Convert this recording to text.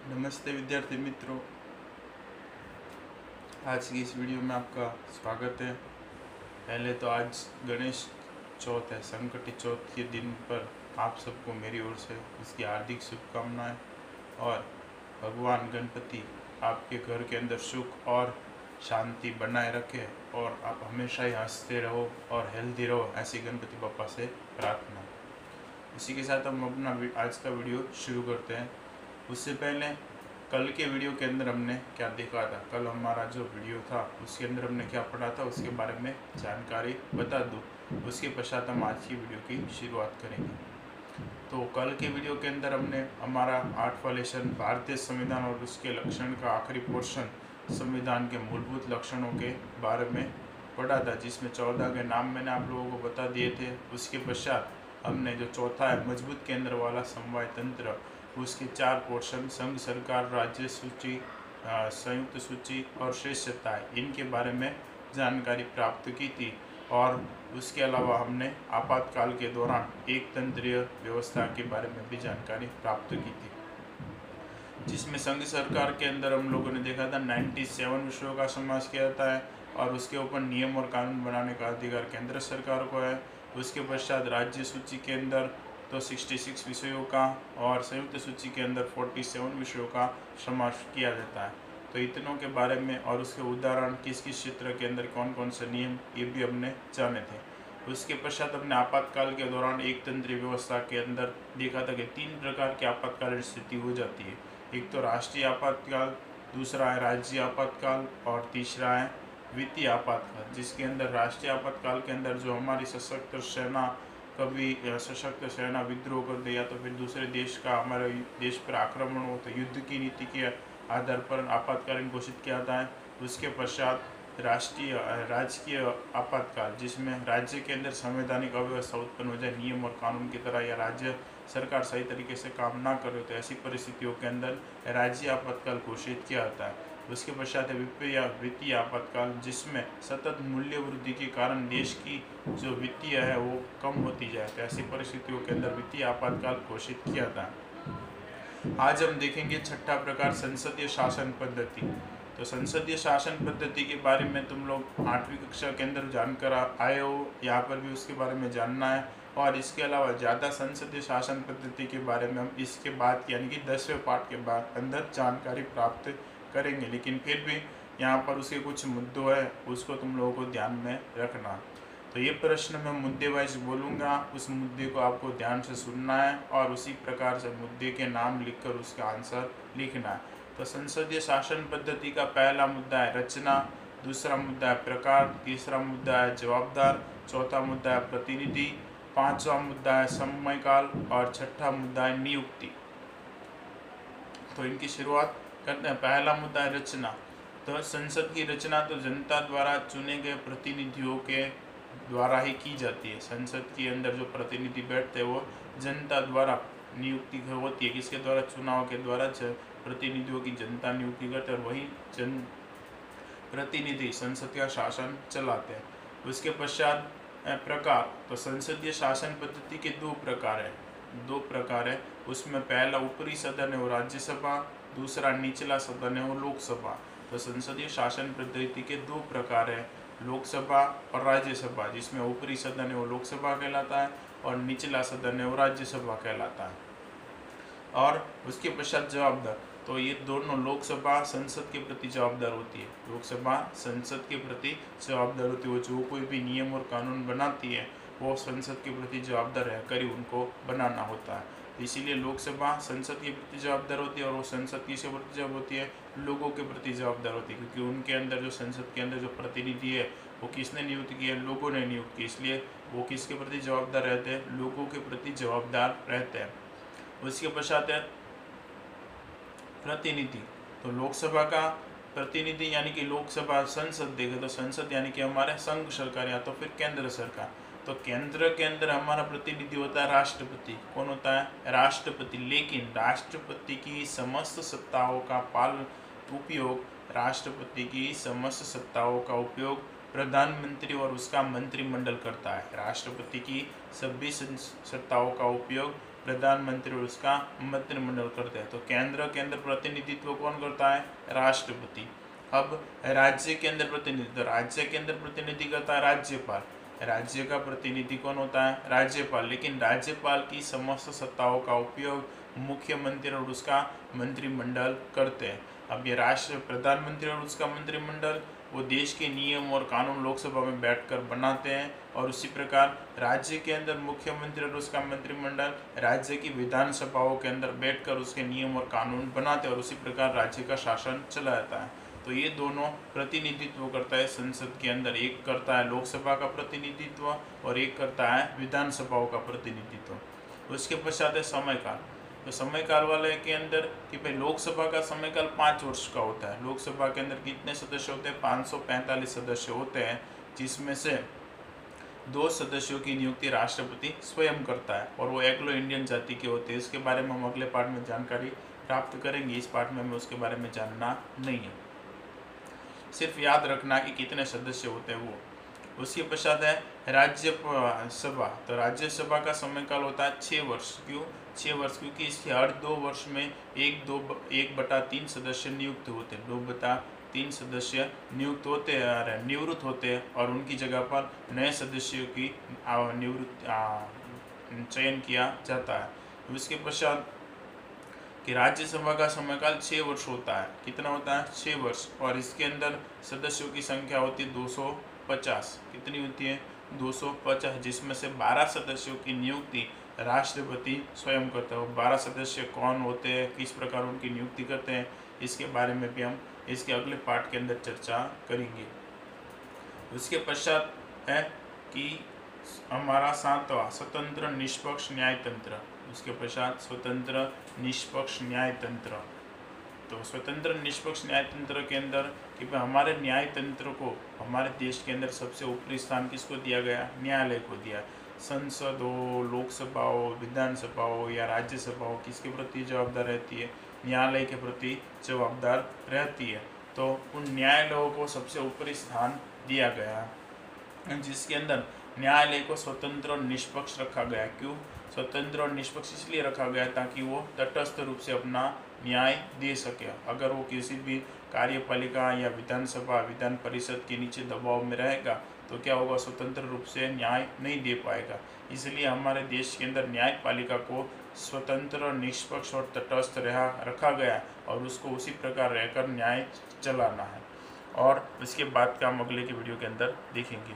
नमस्ते विद्यार्थी मित्रों, आज की इस वीडियो में आपका स्वागत है। पहले तो आज गणेश चौथ है, संकट चौथ के दिन पर आप सबको मेरी ओर से उसकी हार्दिक शुभकामनाएं और भगवान गणपति आपके घर के अंदर सुख और शांति बनाए रखे और आप हमेशा ही हंसते रहो और हेल्दी रहो, ऐसी गणपति बप्पा से प्रार्थना। इसी के साथ हम अपना आज का वीडियो शुरू करते हैं। उससे पहले कल के वीडियो के अंदर हमने क्या देखा था, कल हमारा जो वीडियो था उसके अंदर हमने क्या पढ़ा था उसके बारे में जानकारी बता दूं। उसके पश्चात हम आज की वीडियो की शुरुआत करेंगे। तो कल के वीडियो के अंदर हमने हमारा 8वां लेसन भारतीय संविधान और उसके लक्षण का आखिरी पोर्शन संविधान के मूलभूत लक्षणों के बारे में पढ़ा था, जिसमें 14 के नाम मैंने आप लोगों को बता दिए थे। उसके पश्चात हमने जो चौथा है मजबूत केंद्र वाला समवाय तंत्र, उसके 4 पोर्शन संघ सरकार, राज्य सूची, संयुक्त सूची और शेष सत्ताएं, इनके बारे में जानकारी प्राप्त की थी। और उसके अलावा हमने आपातकाल के दौरान एक तंत्रीय व्यवस्था के बारे में भी जानकारी प्राप्त की थी, जिसमें संघ सरकार के अंदर हम लोगों ने देखा था 97 विषयों का समावेश किया जाता है और उसके ऊपर नियम और कानून बनाने का अधिकार केंद्र सरकार को है। उसके पश्चात राज्य सूची के अंदर तो 66 विषयों का और संयुक्त सूची के अंदर 47 विषयों का समावेश किया जाता है। तो इतनों के बारे में और उसके उदाहरण किस किस क्षेत्र के अंदर कौन कौन से नियम, ये भी हमने जाने थे। उसके पश्चात हमने आपातकाल के दौरान एक तंत्रीय व्यवस्था के अंदर देखा था कि 3 प्रकार की आपातकालीन स्थिति हो जाती है। एक तो राष्ट्रीय आपातकाल, दूसरा है राज्य आपातकाल और तीसरा है वित्तीय आपातकाल, जिसके अंदर राष्ट्रीय आपातकाल के अंदर जो हमारी सशस्त्र सेना कभी सशक्त सेना विद्रोह कर दे या तो फिर दूसरे देश का हमारे देश पर आक्रमण हो तो युद्ध की नीति के आधार पर आपातकालीन घोषित किया जाता है। उसके पश्चात राजकीय आपातकाल, जिसमें राज्य के अंदर संवैधानिक अव्यवस्था उत्पन्न हो जाए, नियम और कानून की तरह या राज्य सरकार सही तरीके से काम ना करे तो ऐसी परिस्थितियों के अंदर राज्य आपातकाल घोषित किया जाता है। उसके पश्चात है वित्तीय आपातकाल, जिसमें सतत मूल्य वृद्धि के कारण देश की जो वित्तीय है वो कम होती जाए, तो ऐसी परिस्थितियों के अंदर वित्तीय आपातकाल घोषित किया था। आज हम देखेंगे छठा प्रकार संसदीय शासन पद्धति। तो संसदीय शासन पद्धति के बारे में तुम लोग 8वीं कक्षा के अंदर जानकर आए हो, यहाँ पर भी उसके बारे में जानना है। और इसके अलावा ज़्यादा संसदीय शासन पद्धति के बारे में हम इसके बाद यानी कि 10वें पाठ के बाद अंदर जानकारी प्राप्त करेंगे, लेकिन फिर भी यहाँ पर उसके कुछ मुद्दों है उसको तुम लोगों को ध्यान में रखना। तो ये प्रश्न मैं मुद्दे वाइज बोलूँगा, उस मुद्दे को आपको ध्यान से सुनना है और उसी प्रकार से मुद्दे के नाम लिखकर उसका आंसर लिखना है। तो संसदीय शासन पद्धति का पहला मुद्दा है रचना, दूसरा मुद्दा है प्रकार, तीसरा मुद्दा है जवाबदार, चौथा मुद्दा है प्रतिनिधि, पांचवा मुद्दा है समयकाल और छठा मुद्दा है नियुक्ति। तो इनकी शुरुआत करते हैं। पहला मुद्दा है रचना। तो संसद की रचना तो जनता द्वारा चुने गए प्रतिनिधियों के द्वारा ही की जाती है। संसद के अंदर जो प्रतिनिधि बैठते हैं वो जनता द्वारा नियुक्ति होती है। किसके द्वारा? चुनाव के द्वारा प्रतिनिधियों की जनता नियुक्ति करते हैं और वही जन प्रतिनिधि संसद का शासन चलाते हैं। उसके पश्चात प्रकार। तो संसदीय शासन पद्धति के दो प्रकार है। उसमें पहला ऊपरी सदन है वो राज्यसभा, दूसरा निचला सदन है वो लोकसभा। तो संसदीय शासन पद्धति के दो प्रकार है, लोकसभा और राज्यसभा, जिसमें ऊपरी सदन है वो लोकसभा कहलाता है और निचला सदन है वो राज्यसभा कहलाता है। और उसके पश्चात जवाबदार। तो ये दोनों, लोकसभा संसद के प्रति जवाबदार होती है, लोकसभा संसद के प्रति जवाबदार होती है। वो जो कोई भी नियम और कानून बनाती है वो संसद के प्रति जवाबदार रहकर ही उनको बनाना होता है। इसीलिए लोकसभा संसद के प्रति जवाबदार होती है और वो संसद किसके प्रति जवाब होती है? लोगों के प्रति जवाबदार होती है, क्योंकि उनके अंदर जो संसद के अंदर जो प्रतिनिधि है वो किसने नियुक्त किया? लोगों ने नियुक्त किया। इसलिए वो किसके प्रति जवाबदार रहते हैं? लोगों के प्रति जवाबदार रहते हैं। उसके पश्चात है प्रतिनिधि। तो लोकसभा का प्रतिनिधि यानी कि लोकसभा, संसद देखे तो संसद यानी कि हमारे संघ सरकार या तो फिर केंद्र सरकार। तो केंद्र के अंदर हमारा प्रतिनिधि होता है राष्ट्रपति। कौन होता है? राष्ट्रपति। लेकिन राष्ट्रपति की समस्त सत्ताओं का उपयोग प्रधानमंत्री और उसका मंत्रिमंडल करता है। राष्ट्रपति की सभी सत्ताओं का उपयोग प्रधानमंत्री और उसका मंत्रिमंडल करते हैं। तो केंद्र के अंदर प्रतिनिधित्व कौन करता है? राष्ट्रपति। अब राज्य के अंदर प्रतिनिधित्व, राज्य के अंदर प्रतिनिधि करता है राज्यपाल। राज्य का प्रतिनिधि कौन होता है? राज्यपाल। लेकिन राज्यपाल की समस्त सत्ताओं का उपयोग मुख्यमंत्री और उसका मंत्रिमंडल करते हैं। अब ये राष्ट्र प्रधानमंत्री और उसका मंत्रिमंडल वो देश के नियम और कानून लोकसभा में बैठकर बनाते हैं, और उसी प्रकार राज्य के अंदर मुख्यमंत्री और उसका मंत्रिमंडल राज्य की विधानसभाओं के अंदर बैठकर उसके नियम और कानून बनाते हैं, और उसी प्रकार राज्य का शासन चला जाता है। तो ये दोनों प्रतिनिधित्व करता है संसद के अंदर, एक करता है लोकसभा का प्रतिनिधित्व और एक करता है विधानसभाओं का प्रतिनिधित्व। उसके पश्चात है समयकाल। तो समयकाल वाले के अंदर कि भाई लोकसभा का समयकाल 5 वर्ष का होता है। लोकसभा के अंदर कितने सदस्य होते हैं? 545 सदस्य होते हैं, जिसमें से 2 सदस्यों की नियुक्ति राष्ट्रपति स्वयं करता है, और वो एंग्लो इंडियन जाति के होते हैं। इसके बारे में हम अगले पार्ट में जानकारी प्राप्त करेंगे। इस पार्ट में हमें उसके बारे में जानना नहीं है, सिर्फ याद रखना कि कितने सदस्य होते हैं वो। उसके पश्चात है राज्यसभा। तो राज्यसभा का समयकाल होता है 6 वर्ष। क्यों 6 वर्ष? क्योंकि इसके हर 2 वर्ष में 1/3 सदस्य नियुक्त होते हैं, 2/3 सदस्य नियुक्त होते हैं, निवृत्त होते हैं, और उनकी जगह पर नए सदस्यों की चयन किया जाता है। उसके पश्चात कि राज्यसभा का समयकाल 6 वर्ष होता है। कितना होता है? 6 वर्ष। और इसके अंदर सदस्यों की संख्या होती है 250। कितनी होती है? 250, जिसमें से 12 सदस्यों की नियुक्ति राष्ट्रपति स्वयं करता है। वो 12 सदस्य कौन होते हैं, किस प्रकार उनकी नियुक्ति करते हैं, इसके बारे में भी हम इसके अगले पार्ट के अंदर चर्चा करेंगे। उसके पश्चात है कि हमारा 7वां स्वतंत्र निष्पक्ष न्याय तंत्र। उसके पश्चात स्वतंत्र निष्पक्ष न्याय तंत्र। तो स्वतंत्र निष्पक्ष न्याय तंत्र के अंदर कि हमारे न्याय तंत्र को हमारे देश के अंदर सबसे ऊपरी स्थान किसको दिया गया? न्यायालय को दिया। संसद हो, लोकसभा हो, विधानसभा हो या राज्यसभा हो, किसके प्रति जवाबदार रहती है? न्यायालय के प्रति जवाबदार रहती है। तो उन न्यायालयों को सबसे ऊपरी स्थान दिया गया, जिसके अंदर न्यायालय को स्वतंत्र और निष्पक्ष रखा गया। क्यों स्वतंत्र और निष्पक्ष? इसलिए रखा गया ताकि वो तटस्थ रूप से अपना न्याय दे सके। अगर वो किसी भी कार्यपालिका या विधानसभा, विधान परिषद के नीचे दबाव में रहेगा तो क्या होगा? स्वतंत्र रूप से न्याय नहीं दे पाएगा। इसलिए हमारे देश के अंदर न्यायपालिका को स्वतंत्र, निष्पक्ष और तटस्थ रखा गया, और उसको उसी प्रकार रहकर न्याय चलाना है। और इसके बाद का हम अगले की वीडियो के अंदर देखेंगे।